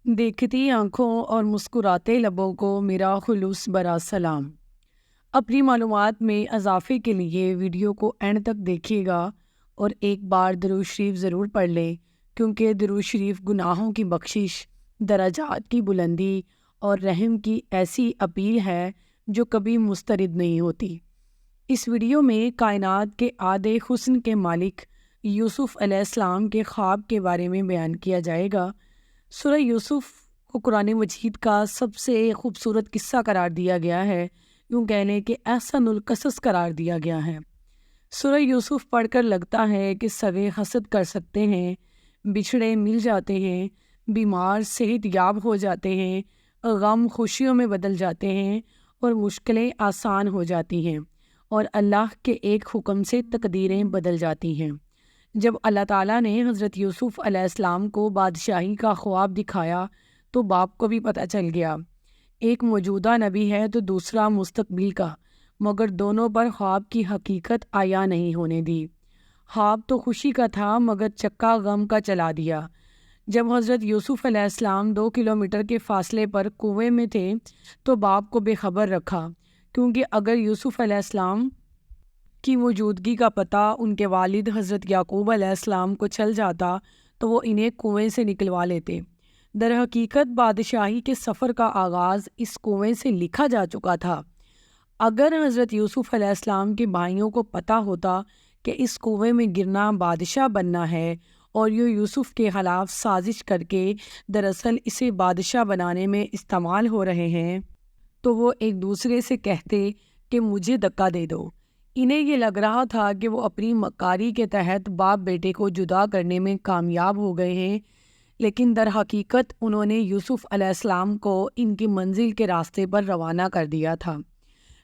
دیکھتی آنکھوں اور مسکراتے لبوں کو میرا خلوص برا سلام۔ اپنی معلومات میں اضافے کے لیے ویڈیو کو اینڈ تک دیکھیے گا اور ایک بار درود شریف ضرور پڑھ لیں، کیونکہ درود شریف گناہوں کی بخشش، درجات کی بلندی اور رحم کی ایسی اپیل ہے جو کبھی مسترد نہیں ہوتی۔ اس ویڈیو میں کائنات کے آدھے حسن کے مالک یوسف علیہ السلام کے خواب کے بارے میں بیان کیا جائے گا۔ سورہ یوسف کو قرآن مجید کا سب سے خوبصورت قصہ قرار دیا گیا ہے، یوں کہہ لیں کہ احسن القصص قرار دیا گیا ہے۔ سورہ یوسف پڑھ کر لگتا ہے کہ سگے حسد کر سکتے ہیں، بچھڑے مل جاتے ہیں، بیمار صحت یاب ہو جاتے ہیں، غم خوشیوں میں بدل جاتے ہیں اور مشکلیں آسان ہو جاتی ہیں، اور اللہ کے ایک حکم سے تقدیریں بدل جاتی ہیں۔ جب اللہ تعالیٰ نے حضرت یوسف علیہ السلام کو بادشاہی کا خواب دکھایا تو باپ کو بھی پتہ چل گیا، ایک موجودہ نبی ہے تو دوسرا مستقبل کا، مگر دونوں پر خواب کی حقیقت عیاں نہیں ہونے دی۔ خواب تو خوشی کا تھا مگر چکا غم کا چلا دیا۔ جب حضرت یوسف علیہ السلام 2 کلومیٹر کے فاصلے پر کنویں میں تھے تو باپ کو بے خبر رکھا، کیونکہ اگر یوسف علیہ السلام کی موجودگی کا پتہ ان کے والد حضرت یعقوب علیہ السلام کو چل جاتا تو وہ انہیں کنویں سے نکلوا لیتے۔ در حقیقت بادشاہی کے سفر کا آغاز اس کنویں سے لکھا جا چکا تھا۔ اگر حضرت یوسف علیہ السلام کے بھائیوں کو پتہ ہوتا کہ اس کنویں میں گرنا بادشاہ بننا ہے اور یہ یوسف کے خلاف سازش کر کے دراصل اسے بادشاہ بنانے میں استعمال ہو رہے ہیں، تو وہ ایک دوسرے سے کہتے کہ مجھے دھکا دے دو۔ انہیں یہ لگ رہا تھا کہ وہ اپنی مکاری کے تحت باپ بیٹے کو جدا کرنے میں کامیاب ہو گئے ہیں، لیکن در حقیقت انہوں نے یوسف علیہ السلام کو ان کی منزل کے راستے پر روانہ کر دیا تھا۔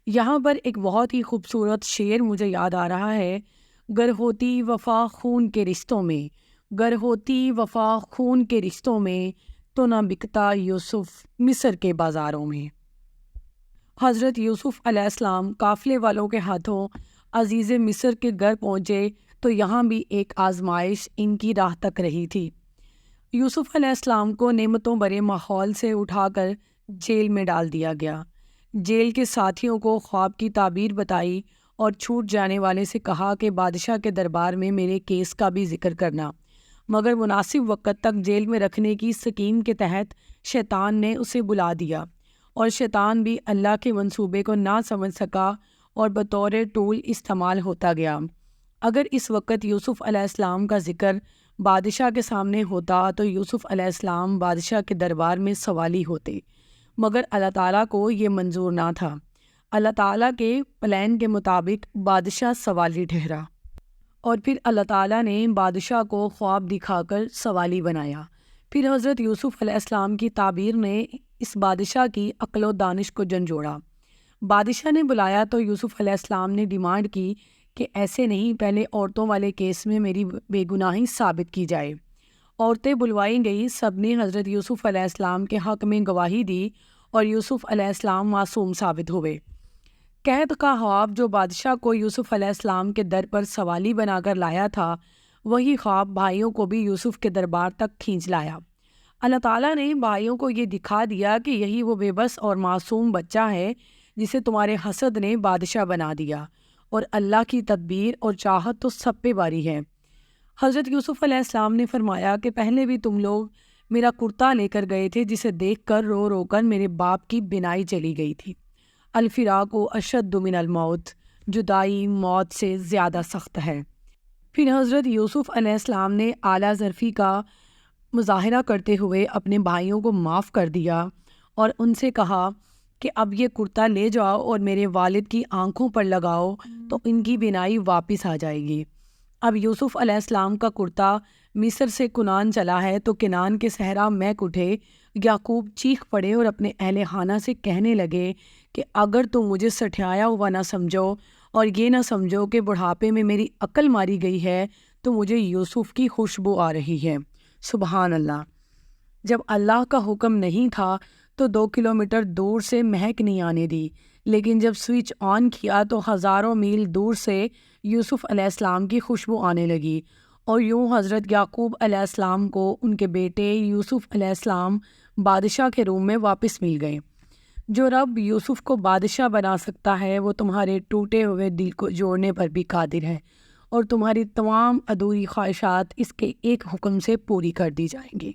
یہاں پر ایک بہت ہی خوبصورت شعر مجھے یاد آ رہا ہے، گر ہوتی وفا خون کے رشتوں میں، گر ہوتی وفا خون کے رشتوں میں، تو نہ بکتا یوسف مصر کے بازاروں میں۔ حضرت یوسف علیہ السلام قافلے والوں کے ہاتھوں عزیز مصر کے گھر پہنچے تو یہاں بھی ایک آزمائش ان کی راہ تک رہی تھی۔ یوسف علیہ السلام کو نعمتوں بھرے ماحول سے اٹھا کر جیل میں ڈال دیا گیا۔ جیل کے ساتھیوں کو خواب کی تعبیر بتائی اور چھوٹ جانے والے سے کہا کہ بادشاہ کے دربار میں میرے کیس کا بھی ذکر کرنا، مگر مناسب وقت تک جیل میں رکھنے کی سکیم کے تحت شیطان نے اسے بلا دیا، اور شیطان بھی اللہ کے منصوبے کو نہ سمجھ سکا اور بطور ٹول استعمال ہوتا گیا۔ اگر اس وقت یوسف علیہ السلام کا ذکر بادشاہ کے سامنے ہوتا تو یوسف علیہ السلام بادشاہ کے دربار میں سوالی ہوتے، مگر اللہ تعالیٰ کو یہ منظور نہ تھا۔ اللہ تعالیٰ کے پلان کے مطابق بادشاہ سوالی ٹھہرا، اور پھر اللہ تعالیٰ نے بادشاہ کو خواب دکھا کر سوالی بنایا۔ پھر حضرت یوسف علیہ السلام کی تعبیر نے اس بادشاہ کی عقل و دانش کو جھنجھوڑا۔ بادشاہ نے بلایا تو یوسف علیہ السلام نے ڈیمانڈ کی کہ ایسے نہیں، پہلے عورتوں والے کیس میں میری بے گناہی ثابت کی جائے۔ عورتیں بلوائی گئی، سب نے حضرت یوسف علیہ السلام کے حق میں گواہی دی اور یوسف علیہ السلام معصوم ثابت ہوئے۔ قید کا خواب جو بادشاہ کو یوسف علیہ السلام کے در پر سوالی بنا کر لایا تھا، وہی خواب بھائیوں کو بھی یوسف کے دربار تک کھینچ لایا۔ اللہ تعالیٰ نے بھائیوں کو یہ دکھا دیا کہ یہی وہ بے بس اور معصوم بچہ ہے جسے تمہارے حسد نے بادشاہ بنا دیا، اور اللہ کی تدبیر اور چاہت تو سب پہ باری ہے۔ حضرت یوسف علیہ السلام نے فرمایا کہ پہلے بھی تم لوگ میرا کرتا لے کر گئے تھے جسے دیکھ کر رو رو کر میرے باپ کی بینائی چلی گئی تھی۔ الفراق اشد من الموت، جدائی موت سے زیادہ سخت ہے۔ پھر حضرت یوسف علیہ السلام نے اعلیٰ ظرفی کا مظاہرہ کرتے ہوئے اپنے بھائیوں کو معاف کر دیا اور ان سے کہا کہ اب یہ کرتا لے جاؤ اور میرے والد کی آنکھوں پر لگاؤ تو ان کی بینائی واپس آ جائے گی۔ اب یوسف علیہ السلام کا کرتا مصر سے کنان چلا ہے تو کنان کے صحرا مہک اٹھے۔ یعقوب چیخ پڑے اور اپنے اہل خانہ سے کہنے لگے کہ اگر تم مجھے سٹھایا ہوا نہ سمجھو اور یہ نہ سمجھو کہ بڑھاپے میں میری عقل ماری گئی ہے تو مجھے یوسف کی خوشبو آ رہی ہے۔ سبحان اللہ! جب اللہ کا حکم نہیں تھا تو 2 کلومیٹر دور سے مہک نہیں آنے دی، لیکن جب سوئچ آن کیا تو ہزاروں میل دور سے یوسف علیہ السلام کی خوشبو آنے لگی، اور یوں حضرت یعقوب علیہ السلام کو ان کے بیٹے یوسف علیہ السلام بادشاہ کے روم میں واپس مل گئے۔ جو رب یوسف کو بادشاہ بنا سکتا ہے وہ تمہارے ٹوٹے ہوئے دل کو جوڑنے پر بھی قادر ہے، اور تمہاری تمام ادھوری خواہشات اس کے ایک حکم سے پوری کر دی جائیں گی۔